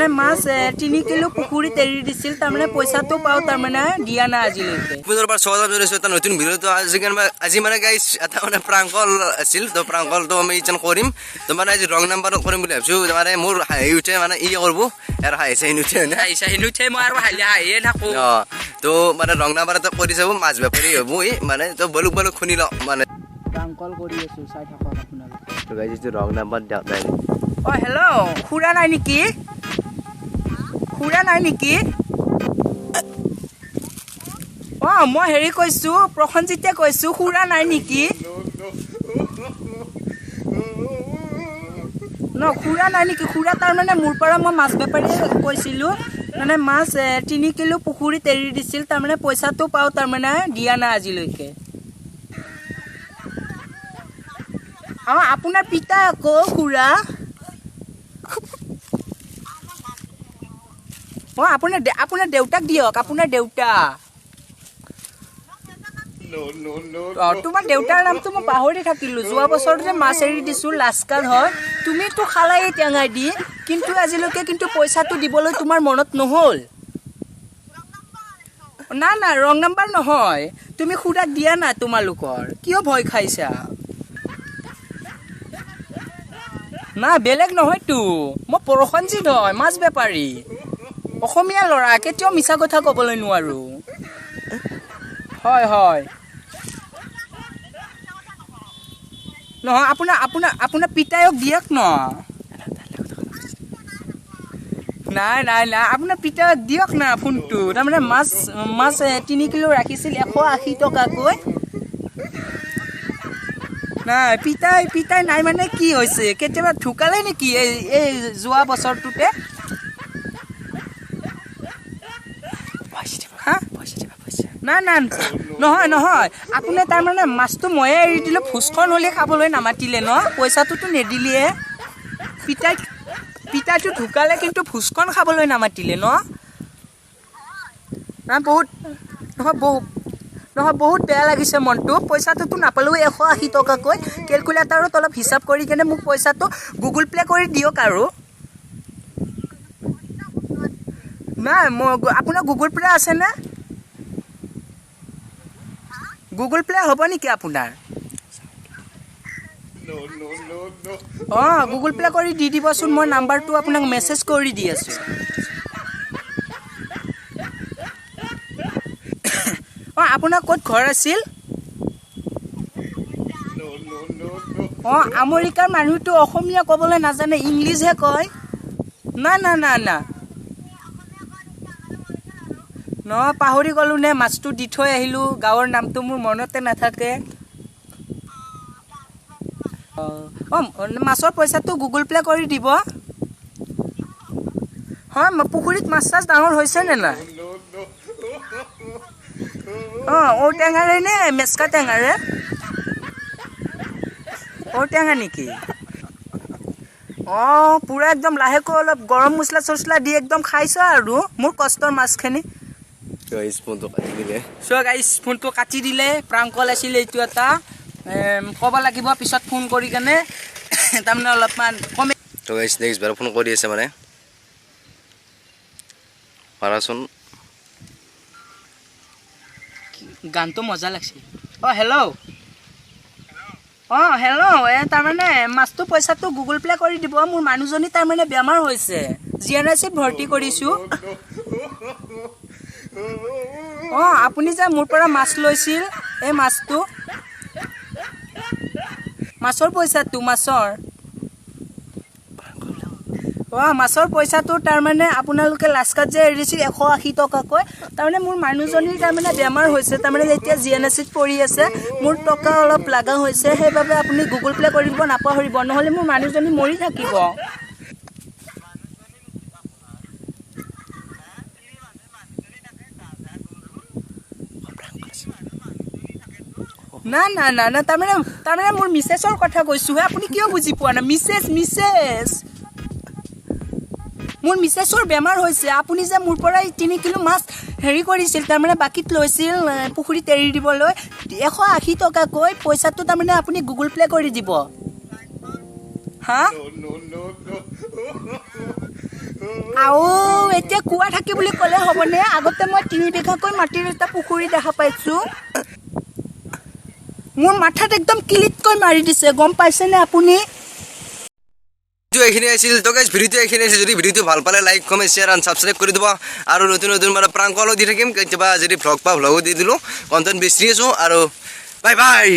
মানে মাছ 3 কিলো পুখুৰীত এৰি দিছিল তাৰমানে পইচাটো পাও তাৰমানে দিয়া না আজিলৈকে পুনৰ বাৰ স্বাগতম জনাইছো এটা নতুন ভিডিও তো আজি মানে গাইস এটা মানে প্রাঙ্কল আছিল তো প্রাঙ্কল তো আমি ইজন কৰিম তো মানে আজি ৰং নাম্বাৰ কৰিম বুলি ভাবিছো মানে মোৰ হাই উঠে মানে ই কৰব আৰু হাইছে নুঠে না হাইছে নুঠে মই আৰু হাইয়ে থাকো তো মানে ৰং নাম্বাৰ এটা কৰি যাব মাছ বেপাৰী হ'ব মানে তো বলুক বলুক খুনি ল মানে প্ৰাঙ্কল কৰি আছো চাই থাকক আপোনালোকে তো গাইস যে ৰং নাম্বাৰ দিয়া নাই ও হেল্ল' খুৰা নাই নেকি খুৰা নাই নেকি ও মই হেৰি কৈছো প্ৰখনজিতে কৈছো খুৰা নাই নেকি ন খুৰা নাই নেকি খুৰা তাৰমানে মোৰ পৰা মই মাছ বেপাৰী কৈছিলো মানে মাছ 3 কিলো পুখুৰীত এৰি দিছিল তাৰমানে পইচাটো পাও তাৰমানে দিয়া না আজিলৈকে আপোনাৰ পিতা আকৌ খুৰা আপোনাৰ দেউতাক দিয়ক আপোনাৰ দেউতা তোমাৰ দেউতাৰ নামটো মই পাহৰি থাকিলো যোৱা বছৰ যে মাছ এৰি দিছো লাস্কাল হয় তুমিতো খালাই টেঙাই দি কিন্তু আজিলৈকে কিন্তু পইচাটো দিবলৈ তোমাৰ মনত নহল না না ৰং নাম্বাৰ নহয় তুমি খুৰাক দিয়া না তোমালোকৰ কিয় ভয় খাইছা না বেলেগ নহয়তো মই প্ৰখনজিত হয় মাছ বেপাৰী অসমীয়া ল'ৰা কেতিয়াও মিছা কথা ক'বলৈ নোৱাৰো হয় হয় নহয় আপোনাৰ পিতায়ক দিয়ক ন নাই নাই নাই আপোনাৰ পিতায়ক দিয়ক না ফোনটো তাৰমানে মাছ 3 কিলো ৰাখিছিল 180 টকাকৈ নাই পিতাই নাই মানে কি হৈছে কেতিয়াবা ঢুকালে নেকি এই যোৱা বছৰটোতে না না নহয় নহয় আপুনি তাৰমানে মাছটো ময়ে এৰি দিলো ভোজখন হ'লে খাবলৈ নামাতিলে ন পইচাটোতো নেদিলিয়ে পিতাইটো ঢুকালে কিন্তু ভোজখন খাবলৈ নামাতিলে ন বহুত বেয়া লাগিছে মনটো পইচাটোতো নাপালেও 180 টকাকৈ কেলকুলেটাৰত অলপ হিচাপ কৰি কেনে মোক পইচাটো গুগল পে' কৰি দিয়ক আৰু নাই আপোনাৰ গুগল পে' আছেনে গুগল পে' হ'ব নেকি আপোনাৰ গুগল পে' কৰি দি দিবচোন মই নাম্বাৰটো আপোনাক মেছেজ কৰি দি আছোঁ আপোনাৰ ক'ত ঘৰ আছিল আমেৰিকাৰ মানুহটো অসমীয়া ক'বলৈ নাজানে ইংলিছহে কয় না না না না ন পাহৰি গ'লো নে মাছটো দি থৈ আহিলোঁ গাঁৱৰ নামটো মোৰ মনতে নাথাকে মাছৰ পইচাটো গুগল পে' কৰি দিব হয় পুখুৰীত মাছ চাছ ডাঙৰ হৈছে নে নাই ঔটেঙাৰে নে মেচকা টেঙাৰে ঔটেঙা নেকি পুৰা একদম লাহেকৈ অলপ গৰম মছলা চছলা দি একদম খাইছা আৰু মোৰ কষ্টৰ মাছখিনি ফোনটো কাটি দিলে প্ৰাঙ্কল আছিল এইটো এটা ক'ব লাগিব পিছত ফোন কৰি কেনে তাৰমানে অলপমান কমে তো গাইস নেক্সট বাৰ ফোন কৰি আছে মানে পাৰাচোন গানটো মজা লাগছে হেল্ল' হেল্ল' তাৰমানে মাছটো পইচাটো গুগল পে' কৰি দিব মোৰ মানুহজনী তাৰমানে বেমাৰ হৈছে জিএনআইচিত ভৰ্তি কৰিছোঁ আপুনি যে মোৰ পৰা মাছ লৈছিল এই মাছটো মাছৰ পইচাটো মাছৰ পইচাটো তাৰমানে আপোনালোকে লাস্কাত যে এৰিছিল 180 টকাকৈ তাৰমানে মোৰ মানুহজনীৰ তাৰমানে বেমাৰ হৈছে তাৰমানে এতিয়া জিএনআইচিত পৰি আছে মোৰ টকা অলপ লাগা হৈছে সেইবাবে আপুনি গুগল পে' কৰি দিব নাপাহৰিব নহ'লে মোৰ মানুহজনী মৰি থাকিব না না না না তাৰমানে মোৰ মিছেছৰ কথা কৈছোঁ আপুনি কিয় বুজি পোৱা নাই মিছেছ মোৰ মিছেছৰ বেমাৰ হৈছে আপুনি যে মোৰ পৰা 3 কিলো মাছ হেৰি কৰিছিল তাৰমানে বাকিত লৈছিল পুখুৰীত এৰি দিবলৈ 180 টকাকৈ পইচাটো তাৰমানে আপুনি গুগল পে' কৰি দিব হা আৰু এতিয়া কুঁৱা থাকি বুলি ক'লে হ'বনে আগতে মই 3 বিঘাকৈ মাটিৰ এটা পুখুৰী দেখা পাইছোঁ মোৰ মাথাত একদম কিলিতকৈ মাৰি দিছে গম পাইছেনে আপুনি এইখিনি আছিল তো গাইজ ভিডিঅ'টো এইখিনি আছিল যদি ভিডিঅ'টো ভাল পালে like comment share and subscribe কৰি দিব আৰু নতুন নতুন মানে প্ৰাংক কলো দি থাকিম কেতিয়াবা যদি ভ্লগ বা ভ্লগো দি দিলোঁ কণ্টেণ্ট বেছি আছোঁ আৰু বাই বাই